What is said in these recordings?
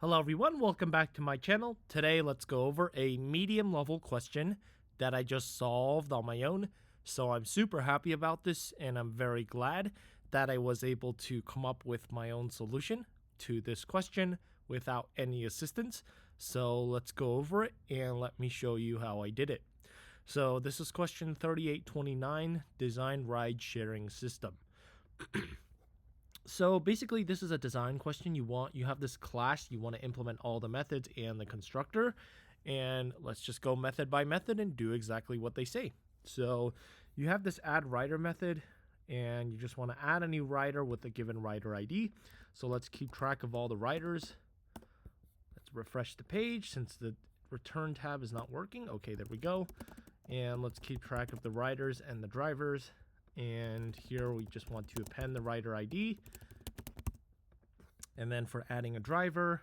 Hello everyone, welcome back to my channel. Today let's go over a medium level question that I just solved on my own. So I'm super happy about this and I'm very glad that I was able to come up with my own solution to this question without any assistance. So let's go over it and let me show you how I did it. So this is question 3829, design ride sharing system. So basically this is a design question. You have this class, you want to implement all the methods and the constructor, and let's just go method by method and do exactly what they say. So you have this add rider method and you just want to add a new rider with a given rider ID. So let's keep track of all the riders. Let's refresh the page since the return tab is not working. Okay, there we go. And let's keep track of the riders and the drivers. And here we just want to append the rider ID. And then for adding a driver,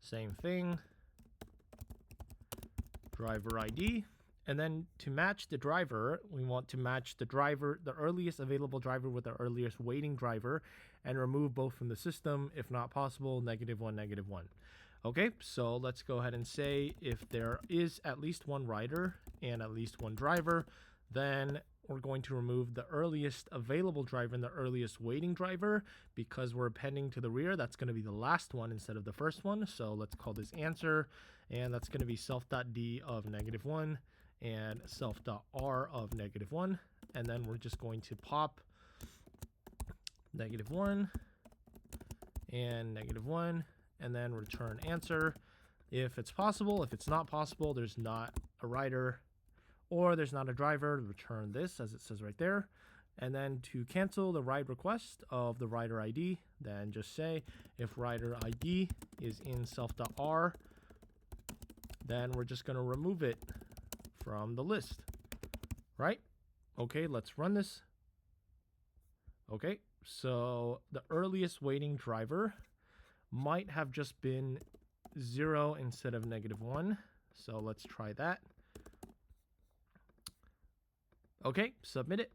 same thing, driver ID. And then to match the driver, we want to match the driver, the earliest available driver with the earliest waiting driver, and remove both from the system. If not possible, -1, -1. Okay, so let's go ahead and say if there is at least one rider and at least one driver, then we're going to remove the earliest available driver and the earliest waiting driver. Because we're appending to the rear, that's going to be the last one instead of the first one. So let's call this answer, and that's going to be self.d of -1 and self.r of -1. And then we're just going to pop -1 and -1 and then return answer if it's possible. If it's not possible, there's not a rider or there's not a driver, return this as it says right there. And then to cancel the ride request of the rider ID, then just say if rider ID is in self.r, then we're just going to remove it from the list, right? Okay, let's run this. Okay, so the earliest waiting driver might have just been 0 instead of -1. So let's try that. Okay, submit it.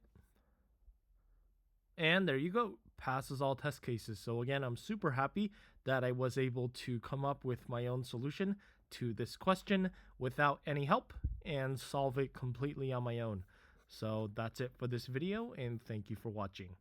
And there you go, passes all test cases. So again, I'm super happy that I was able to come up with my own solution to this question without any help and solve it completely on my own. So that's it for this video, and thank you for watching.